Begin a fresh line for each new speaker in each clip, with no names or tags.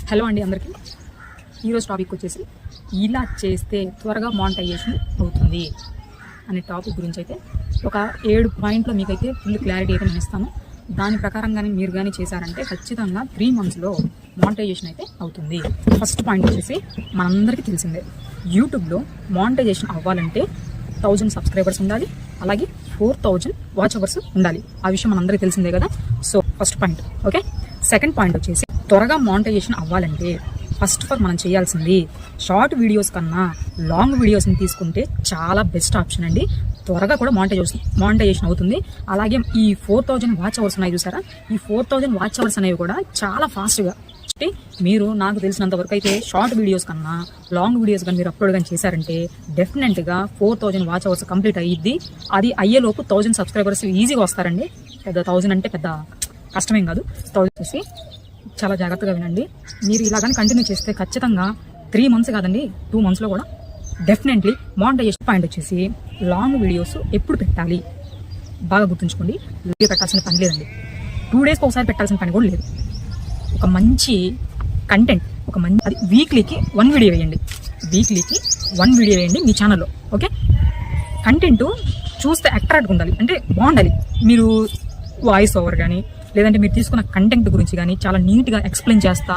Hello అండి అందరికీ. ఈరోజు టాపిక్ వచ్చేసి ఇలా చేస్తే త్వరగా మానిటైజేషన్ అవుతుంది అనే టాపిక్ గురించి అయితే ఒక 7 పాయింట్లు మీకైతే ఫుల్ క్లారిటీ అయితే నేను ఇస్తాను. దాని ప్రకారం కానీ మీరు కానీ చేశారంటే ఖచ్చితంగా 3 monthsలో మానిటైజేషన్ అయితే అవుతుంది. ఫస్ట్ పాయింట్ వచ్చేసి మనందరికీ తెలిసిందే, యూట్యూబ్లో మానిటైజేషన్ అవ్వాలంటే 1000 సబ్స్క్రైబర్స్ ఉండాలి, అలాగే 4000 వాచ్ అవర్స్ ఉండాలి. ఆ విషయం మనందరికీ తెలిసిందే కదా. So first point okay. Second point వచ్చేసి త్వరగా మానిటైజేషన్ అవ్వాలంటే ఫస్ట్ ఆఫ్ ఆల్ మనం చేయాల్సింది షార్ట్ వీడియోస్ కన్నా లాంగ్ వీడియోస్ని తీసుకుంటే చాలా బెస్ట్ ఆప్షన్ అండి. త్వరగా కూడా మానిటైజేషన్ అవుతుంది. అలాగే ఈ 4000 వాచ్ అవర్స్ ఉన్నాయి చూసారా, ఈ 4000 వాచ్ అవర్స్ అనేవి కూడా చాలా ఫాస్ట్గా మీరు నాకు తెలిసినంత వరకు అయితే షార్ట్ వీడియోస్ కన్నా లాంగ్ వీడియోస్ కానీ మీరు అప్లోడ్ కానీ చేశారంటే డెఫినెట్గా 4000 వాచ్ అవర్స్ కంప్లీట్ అయ్యిద్ది. అది అయ్యేలోపు 1000 సబ్స్క్రైబర్స్ ఈజీగా వస్తారండి. పెద్ద 1000 అంటే పెద్ద కష్టమేం కాదు. 1000 చేసి చాలా జాగ్రత్తగా వినండి. మీరు ఇలాగని కంటిన్యూ చేస్తే ఖచ్చితంగా 3 months కాదండి, 2 monthsలో కూడా డెఫినెట్లీ మానిటైజేషన్. పాయింట్ వచ్చేసి లాంగ్ వీడియోస్ ఎప్పుడు పెట్టాలి బాగా గుర్తుంచుకోండి. వీడియో పెట్టాల్సిన పని లేదండి, 2 daysకి ఒకసారి పెట్టాల్సిన పని కూడా లేదు. ఒక మంచి కంటెంట్, ఒక మంచి అది వీక్లీకి 1 వీడియో వేయండి. వీక్లీకి 1 వీడియో వేయండి మీ ఛానల్లో. ఓకే, కంటెంట్ చూస్తే అట్రాక్ట్గా ఉండాలి, అంటే బాగుండాలి. మీరు వాయిస్ ఓవర్ కానీ లేదంటే మీరు తీసుకున్న కంటెంట్ గురించి కానీ చాలా నీట్గా ఎక్స్ప్లెయిన్ చేస్తా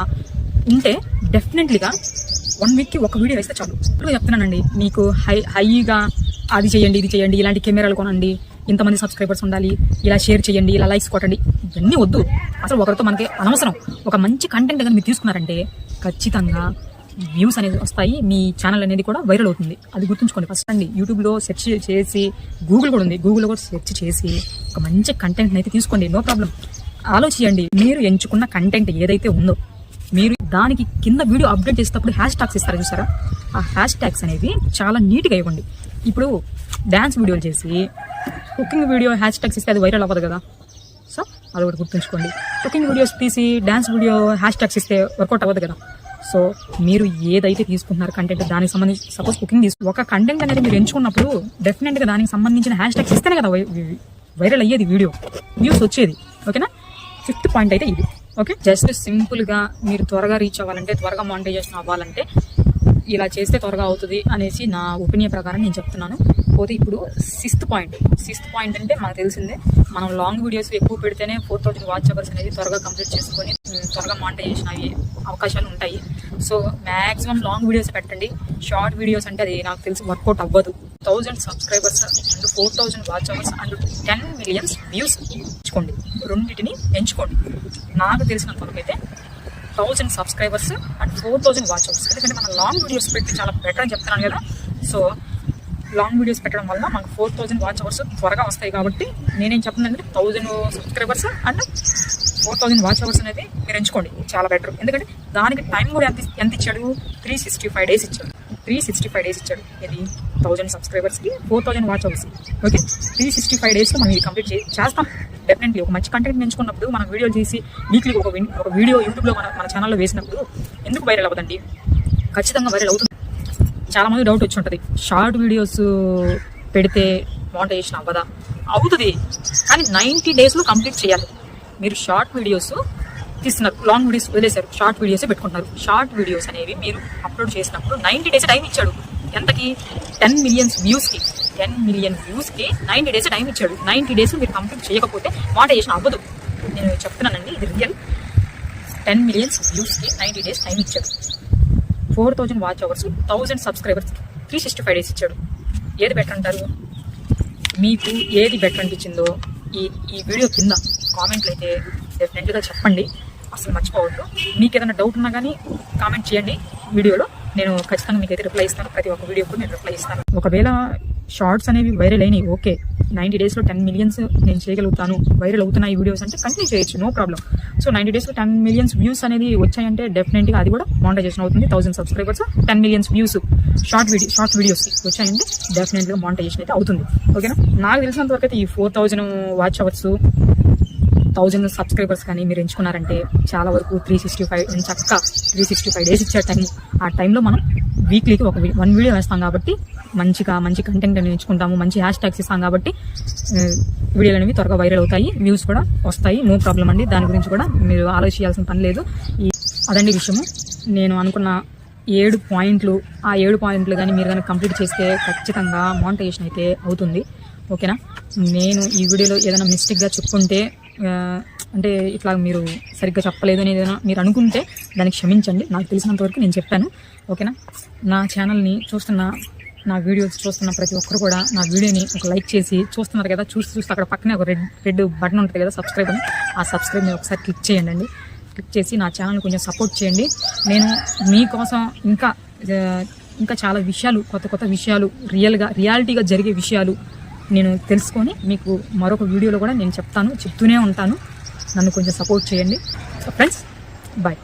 ఉంటే డెఫినెట్లీగా 1 weekకి 1 వీడియో వేస్తే చాలు. ఇప్పుడు చెప్తున్నానండి, మీకు హైగా అది చేయండి, ఇది చేయండి, ఇలాంటి కెమెరాలు కొనండి, ఇంతమంది సబ్స్క్రైబర్స్ ఉండాలి, ఇలా షేర్ చేయండి, ఇలా లైక్స్ కొట్టండి, ఇవన్నీ వద్దు. అసలు ఒకరితో మనకి అనవసరం. ఒక మంచి కంటెంట్ కానీ మీరు తీసుకున్నారంటే ఖచ్చితంగా వ్యూస్ అనేది వస్తాయి, మీ ఛానల్ అనేది కూడా వైరల్ అవుతుంది. అది గుర్తుంచుకోండి. ఫస్ట్ అండి యూట్యూబ్లో సెర్చ్ చేసి, గూగుల్ కూడా ఉంది, గూగుల్లో కూడా సెర్చ్ చేసి ఒక మంచి కంటెంట్ని అయితే తీసుకోండి. No problem. ఆలోచించండి, మీరు ఎంచుకున్న కంటెంట్ ఏదైతే ఉందో మీరు దానికి కింద వీడియో అప్డేట్ చేసేటప్పుడు హ్యాష్ ట్యాగ్స్ ఇస్తారు చూసారా, ఆ హ్యాష్ ట్యాగ్స్ అనేవి చాలా నీట్గా ఇవ్వండి. ఇప్పుడు డ్యాన్స్ వీడియోలు చేసి కుకింగ్ వీడియో హ్యాష్ ట్యాగ్స్ ఇస్తే అది వైరల్ అవ్వదు కదా. సో అది ఒకటి గుర్తుంచుకోండి. కుకింగ్ వీడియోస్ తీసి డ్యాన్స్ వీడియో హ్యాష్ ట్యాగ్స్ ఇస్తే వర్కౌట్ అవ్వదు కదా. సో మీరు ఏదైతే తీసుకుంటున్నారు కంటెంట్, దానికి సంబంధించి సపోజ్ కుకింగ్ ఒక కంటెంట్ అనేది మీరు ఎంచుకున్నప్పుడు డెఫినెట్గా దానికి సంబంధించిన హ్యాష్ ట్యాగ్స్ ఇస్తేనే కదా వైరల్ అయ్యేది, వీడియో వ్యూస్ వచ్చేది. ఓకేనా. 5th పాయింట్ అయితే ఇది. ఓకే, జస్ట్ సింపుల్గా మీరు త్వరగా రీచ్ అవ్వాలంటే, త్వరగా మానిటైజేషన్ అవ్వాలంటే ఇలా చేస్తే త్వరగా అవుతుంది అనేసి నా ఒపీనియన్ ప్రకారం నేను చెప్తున్నాను. పోతే ఇప్పుడు 6th పాయింట్ అంటే మనకు తెలిసిందే, మనం లాంగ్ వీడియోస్ ఎక్కువ పెడితేనే 4000 వాచ్ అవర్స్ అనేది త్వరగా కంప్లీట్ చేసుకొని త్వరగా మానిటైజేషన్ అయ్యే అవకాశాలు ఉంటాయి. సో మ్యాక్సిమం లాంగ్ వీడియోస్ పెట్టండి. షార్ట్ వీడియోస్ అంటే అది నాకు తెలిసి వర్కౌట్ అవ్వదు. 1000 subscribers and 4000 watch hours and 10 million views ఎంచుకోండి. రెండింటిని ఎంచుకోండి. నాకు తెలిసినంత వరకు అయితే 1000 సబ్స్క్రైబర్స్ అండ్ 4000 వాచ్ అవర్స్. ఎందుకంటే మనం లాంగ్ వీడియోస్ పెట్టి చాలా బెటర్ అని చెప్తున్నాను కదా. సో లాంగ్ వీడియోస్ పెట్టడం వల్ల మనకు 4000 వాచ్ అవర్స్ త్వరగా వస్తాయి. కాబట్టి నేనేం చెప్తున్నానంటే 1000 సబ్స్క్రైబర్స్ అండ్ 4000 వాచ్ అవర్స్ అనేది మీరు ఎంచుకోండి, చాలా బెటర్. ఎందుకంటే దానికి టైం కూడా ఎంత ఇచ్చాడు, 365 days ఇచ్చాడు. 365 days ఇచ్చాడు. ఇది 1000 సబ్స్క్రైబర్స్కి 4000 వాచ్ అవర్స్. ఓకే, 365 daysలో మనం ఇది కంప్లీట్ చేస్తాం. డెఫినెట్లీ ఒక మంచి కంటెంట్ ఎంచుకున్నప్పుడు మనం వీడియోలు చేసి వీక్లీ ఒక వీడియో యూట్యూబ్లో మన ఛానల్లో వేసినప్పుడు ఎందుకు వైరల్ అవ్వదండి? ఖచ్చితంగా వైరల్ అవుతుంది. చాలామంది డౌట్ వచ్చి ఉంటుంది, షార్ట్ వీడియోస్ పెడితే మానిటైజేషన్ అవ్వదా? అవుతుంది, కానీ 90 daysలో కంప్లీట్ చేయాలి. మీరు షార్ట్ వీడియోస్ తీస్తున్నారు, లాంగ్ వీడియోస్ వదిలేశారు, షార్ట్ వీడియోసే పెట్టుకుంటున్నారు. షార్ట్ వీడియోస్ అనేవి మీరు అప్లోడ్ చేసినప్పుడు 90 days టైం ఇచ్చాడు. ఎంతకి? 10 million వ్యూస్కి. 10 million వ్యూస్కి 90 days టైం ఇచ్చాడు. 90 days మీరు కంప్లీట్ చేయకపోతే మానిటైజేషన్ అవ్వదు. నేను చెప్తున్నానండి, ఇది రియల్. 10 million వ్యూస్కి 90 days టైం ఇచ్చాడు. 4000 వాచ్ అవర్స్, 1000 సబ్స్క్రైబర్స్, 365 days ఇచ్చాడు. ఏది బెటర్ అంటారు? మీకు ఏది బెటర్ అనిపించిందో ఈ వీడియో కింద కామెంట్లు అయితే డెఫినెట్గా చెప్పండి. అసలు మర్చిపోవద్దు. మీకు ఏదైనా డౌట్ ఉన్నా కానీ కామెంట్ చేయండి వీడియోలో, నేను ఖచ్చితంగా మీకైతే రిప్లై ఇస్తాను. ప్రతి ఒక్క వీడియోకు నేను రిప్లై ఇస్తాను. ఒకవేళ షార్ట్స్ అనేవి వైరల్ అయినాయి, ఓకే, 90 daysలో 10 million నేను చేయగలుగుతాను, వైరల్ అవుతున్నాయి వీడియోస్ అంటే కంటిన్యూ చేయొచ్చు, నో ప్రాబ్లం. సో 90 daysలో 10 million వ్యూస్ అనేది వచ్చాయంటే డెఫినెట్గా అది కూడా మానిటైజేషన్ అవుతుంది. 1000 subscribers 10 million views short videos వచ్చాయంటే డెఫినెట్గా మానిటైజేషన్ అయితే అవుతుంది. ఓకేనా. నాకు తెలిసినంత వరకు అయితే ఈ 4000 వాచ్ అవర్స్, 1000 సబ్స్క్రైబర్స్ కానీ మీరు ఎంచుకున్నారంటే చాలా వరకు 365 days ఇచ్చే టైం. ఆ టైంలో మనం వీక్లీకి 1 వీడియో వేస్తాం కాబట్టి మంచి కంటెంట్ అని ఎంచుకుంటాము, మంచి హ్యాష్ ట్యాగ్స్ ఇస్తాం కాబట్టి వీడియోలు అనేవి త్వరగా వైరల్ అవుతాయి, వ్యూస్ కూడా వస్తాయి. నో ప్రాబ్లం అండి, దాని గురించి కూడా మీరు ఆలోచించాల్సిన పని లేదు. అదండి విషయము. నేను అనుకున్న 7 పాయింట్లు, ఆ 7 పాయింట్లు కానీ మీరు కానీ కంప్లీట్ చేస్తే ఖచ్చితంగా మానిటైజేషన్ అయితే అవుతుంది. ఓకేనా? నేను ఈ వీడియోలో ఏదైనా మిస్టేక్గా చెప్పుకుంటే అంటే ఇట్లా మీరు సరిగ్గా చెప్పలేదు అని ఏదైనా మీరు అనుకుంటే దానికి క్షమించండి. నాకు తెలిసినంత వరకు నేను చెప్పాను. ఓకేనా? నా ఛానల్ని చూస్తున్న, నా వీడియోస్ చూస్తున్న ప్రతి ఒక్కరు కూడా నా వీడియోని ఒక లైక్ చేసి చూస్తున్నారు కదా, చూస్తూ అక్కడ పక్కనే ఒక రెడ్ బటన్ ఉంటుంది కదా, సబ్స్క్రైబ్ అని, ఆ సబ్స్క్రైబ్ మీద ఒకసారి క్లిక్ చేయండి. క్లిక్ చేసి నా ఛానల్ని కొంచెం సపోర్ట్ చేయండి. నేను మీకోసం ఇంకా చాలా విషయాలు, కొత్త విషయాలు, రియాలిటీగా జరిగే విషయాలు నేను తెలుసుకొని మీకు మరొక వీడియోలో కూడా నేను చెప్తూనే ఉంటాను. నన్ను కొంచెం సపోర్ట్ చేయండి. So friends, bye.